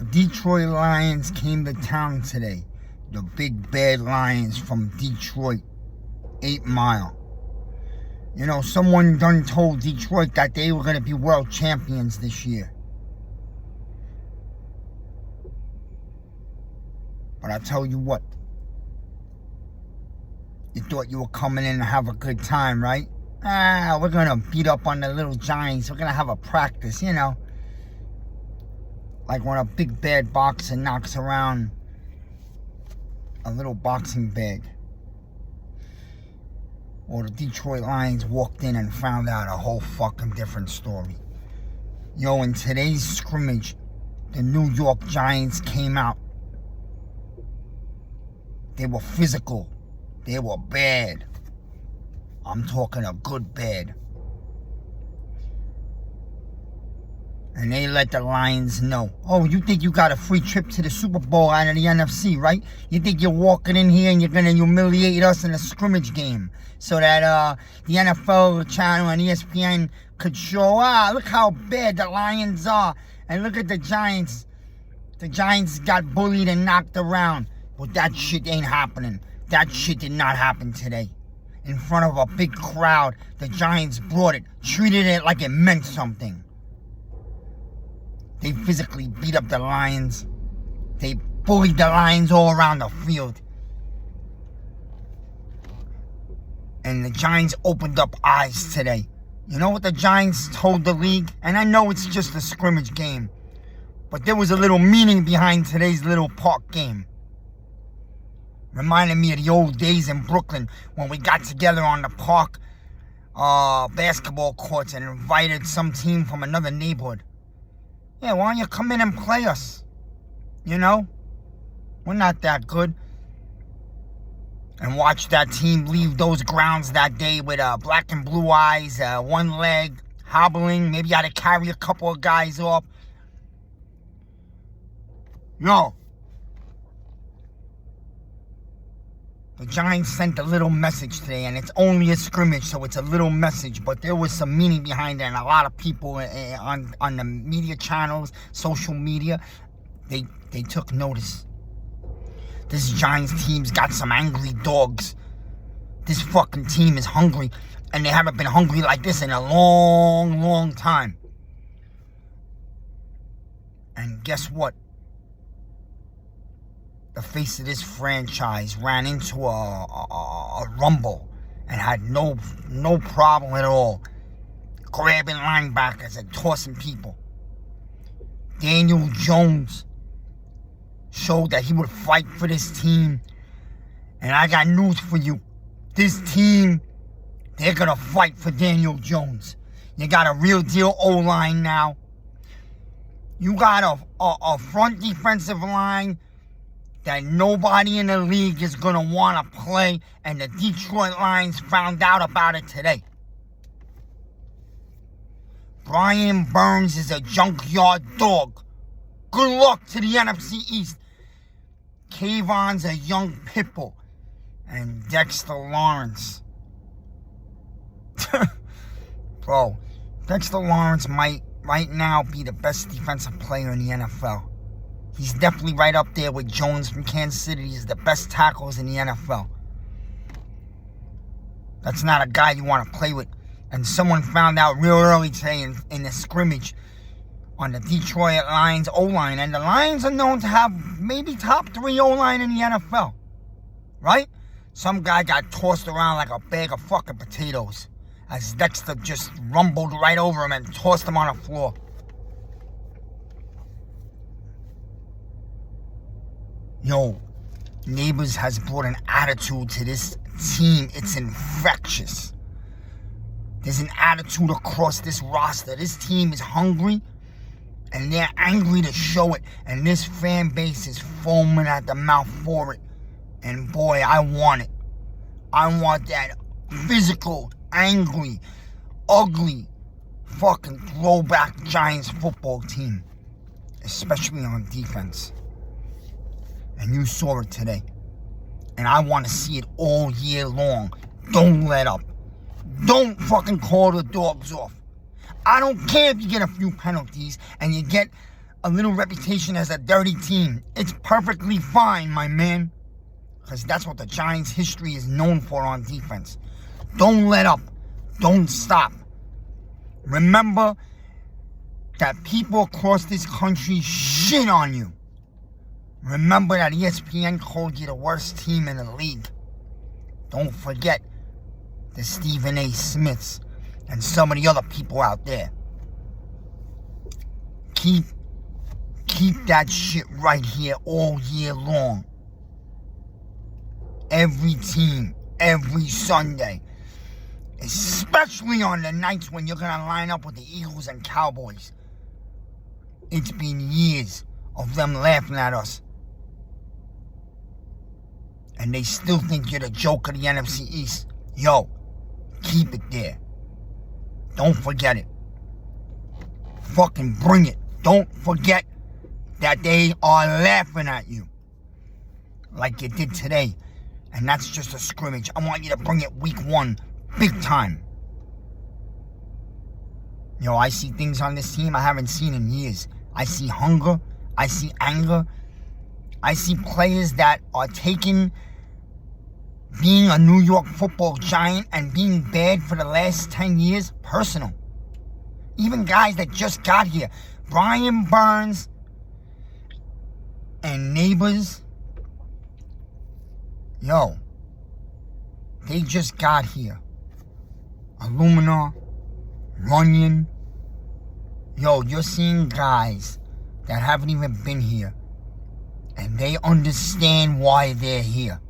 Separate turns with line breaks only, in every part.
The Detroit Lions came to town today. The big bad Lions from Detroit, 8 Mile. You know, someone done told Detroit that they were going to be world champions this year. But I tell you what, you thought you were coming in to have a good time, right? We're going to beat up on the little Giants. We're going to have a practice, you know. Like when a big bad boxer knocks around a little boxing bag. Or the Detroit Lions walked in and found out a whole fucking different story. Yo, in today's scrimmage, the New York Giants came out. They were physical. They were bad. I'm talking a good bad. And they let the Lions know. Oh, you think you got a free trip to the Super Bowl out of the NFC, right? You think you're walking in here and you're going to humiliate us in a scrimmage game so that the NFL channel and ESPN could show, look how bad the Lions are. And look at the Giants. The Giants got bullied and knocked around. But that shit ain't happening. That shit did not happen today. In front of a big crowd, the Giants brought it, treated it like it meant something. They physically beat up the Lions. They bullied the Lions all around the field. And the Giants opened up eyes today. You know what the Giants told the league? And I know it's just a scrimmage game, but there was a little meaning behind today's little park game. Reminded me of the old days in Brooklyn when we got together on the park basketball courts and invited some team from another neighborhood. Yeah, why don't you come in and play us? You know? We're not that good. And watch that team leave those grounds that day with black and blue eyes, one leg, hobbling. Maybe you had to carry a couple of guys off. No. The Giants sent a little message today, and it's only a scrimmage, so it's a little message, but there was some meaning behind it, and a lot of people on the media channels, social media, they took notice. This Giants team's got some angry dogs. This fucking team is hungry, and they haven't been hungry like this in a long, long time. And guess what? The face of this franchise ran into a rumble and had no problem at all grabbing linebackers and tossing people. Daniel Jones showed that he would fight for this team. And I got news for you. This team, they're going to fight for Daniel Jones. You got a real deal O-line now. You got a front defensive line that nobody in the league is going to want to play, and the Detroit Lions found out about it today. Brian Burns is a junkyard dog. Good luck to the NFC East. Kayvon's a young pitbull. And Dexter Lawrence. Bro, Dexter Lawrence might right now be the best defensive player in the NFL. He's definitely right up there with Jones from Kansas City. He's the best tackles in the NFL. That's not a guy you want to play with. And someone found out real early today in the scrimmage on the Detroit Lions O-line. And the Lions are known to have maybe top 3 O-line in the NFL. Right? Some guy got tossed around like a bag of fucking potatoes as Dexter just rumbled right over him and tossed him on the floor. Yo, Neighbors has brought an attitude to this team. It's infectious. There's an attitude across this roster. This team is hungry, and they're angry to show it. And this fan base is foaming at the mouth for it. And boy, I want it. I want that physical, angry, ugly, fucking throwback Giants football team. Especially on defense. And you saw it today. And I want to see it all year long. Don't let up. Don't fucking call the dogs off. I don't care if you get a few penalties and you get a little reputation as a dirty team. It's perfectly fine, my man. Because that's what the Giants' history is known for on defense. Don't let up. Don't stop. Remember that people across this country shit on you. Remember that ESPN called you the worst team in the league. Don't forget the Stephen A. Smiths and some of the other people out there. Keep that shit right here all year long. Every team, every Sunday. Especially on the nights when you're going to line up with the Eagles and Cowboys. It's been years of them laughing at us. And they still think you're the joke of the NFC East. Yo, keep it there. Don't forget it. Fucking bring it. Don't forget that they are laughing at you. Like you did today. And that's just a scrimmage. I want you to bring it week 1. Big time. Yo, I see things on this team I haven't seen in years. I see hunger. I see anger. I see players that are taking being a New York Football Giant and being bad for the last 10 years personal. Even guys that just got here. Brian Burns and Neighbors. Yo, they just got here. Illumina, Runyon. Yo, you're seeing guys that haven't even been here. And they understand why they're here.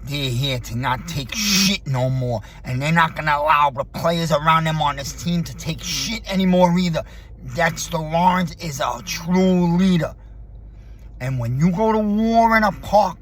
They're here to not take shit no more. And they're not going to allow the players around them on this team to take shit anymore either. Dexter Lawrence is a true leader. And when you go to war in a park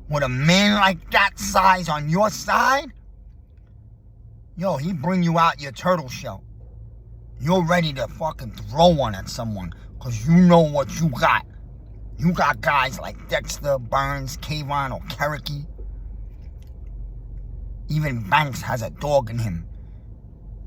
with a man like that size on your side, yo, he bring you out your turtle shell. You're ready to fucking throw one at someone because you know what you got. You got guys like Dexter, Burns, Kayvon, or Kerricky. Even Banks has a dog in him.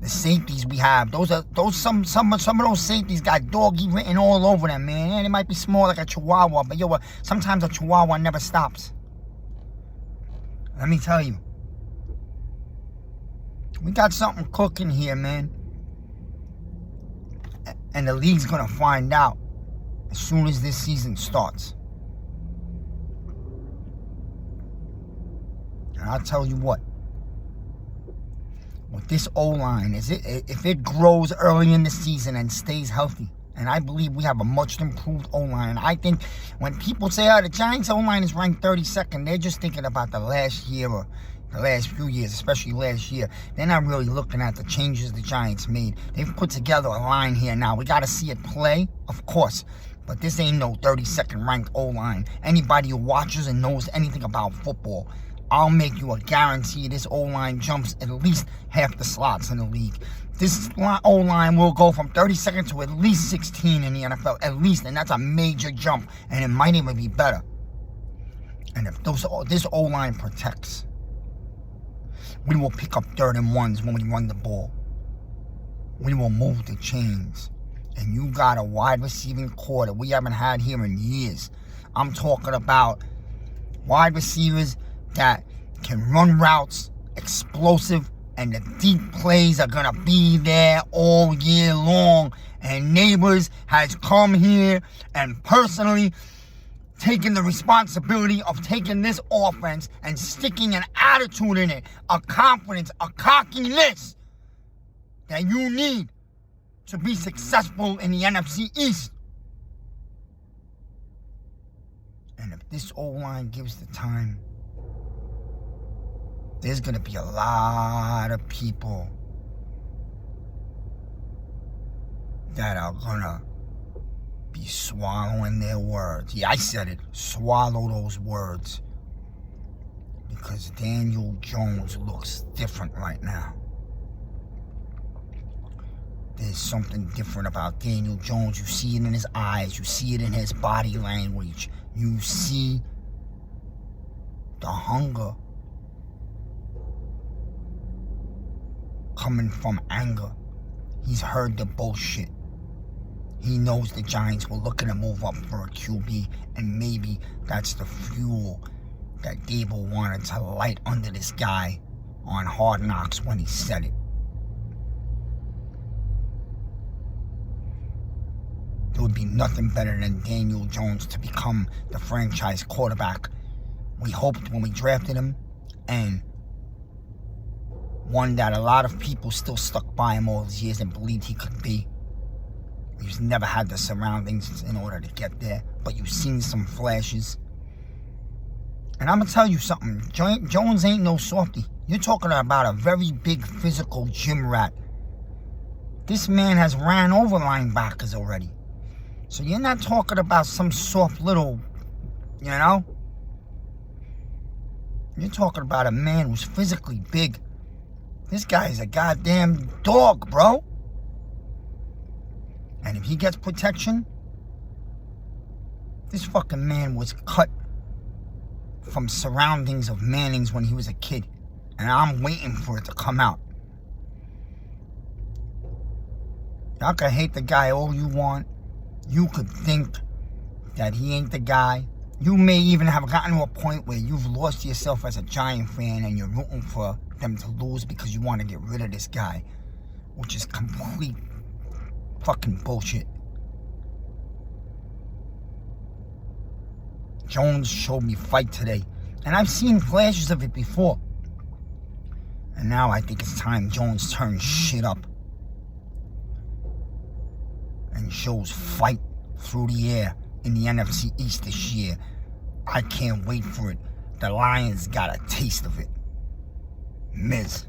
The safeties we have, some of those safeties got doggy written all over them, man. And it might be small like a Chihuahua, but yo, sometimes a Chihuahua never stops. Let me tell you, we got something cooking here, man. And the league's gonna find out as soon as this season starts. And I'll tell you what. With this O-line, if it grows early in the season and stays healthy, and I believe we have a much improved O-line. I think when people say, the Giants O-line is ranked 32nd, they're just thinking about the last year or the last few years, especially last year. They're not really looking at the changes the Giants made. They've put together a line here now. We got to see it play, of course. But this ain't no 32nd ranked O-line. Anybody who watches and knows anything about football, I'll make you a guarantee this O-line jumps at least half the slots in the league. This O-line will go from 32nd to at least 16 in the NFL, at least, and that's a major jump, and it might even be better. And if this O-line protects, we will pick up 3rd and 1s when we run the ball. We will move the chains. And you got a wide receiving core that we haven't had here in years. I'm talking about wide receivers that can run routes, explosive, and the deep plays are going to be there all year long. And Neighbors has come here and personally taken the responsibility of taking this offense and sticking an attitude in it, a confidence, a cockiness that you need to be successful in the NFC East. And if this O-line gives the time, there's going to be a lot of people that are going to be swallowing their words. Yeah, I said it. Swallow those words. Because Daniel Jones looks different right now. There's something different about Daniel Jones. You see it in his eyes. You see it in his body language. You see the hunger coming from anger. He's heard the bullshit. He knows the Giants were looking to move up for a QB, and maybe that's the fuel that Dable wanted to light under this guy on Hard Knocks when he said it. There would be nothing better than Daniel Jones to become the franchise quarterback we hoped when we drafted him, and one that a lot of people still stuck by him all these years and believed he could be. He's never had the surroundings in order to get there, but you've seen some flashes. And I'm going to tell you something. Jones ain't no softy. You're talking about a very big physical gym rat. This man has ran over linebackers already. So you're not talking about some soft little, you know? You're talking about a man who's physically big. This guy is a goddamn dog, bro. And if he gets protection, this fucking man was cut from surroundings of Mannings when he was a kid. And I'm waiting for it to come out. Y'all can hate the guy all you want. You could think that he ain't the guy. You may even have gotten to a point where you've lost yourself as a Giant fan and you're rooting for them to lose because you want to get rid of this guy, which is complete fucking bullshit. Jones showed me fight today, and I've seen flashes of it before. And now I think it's time Jones turns shit up and shows fight through the air in the NFC East this year. I can't wait for it. The Lions got a taste of it. Miz.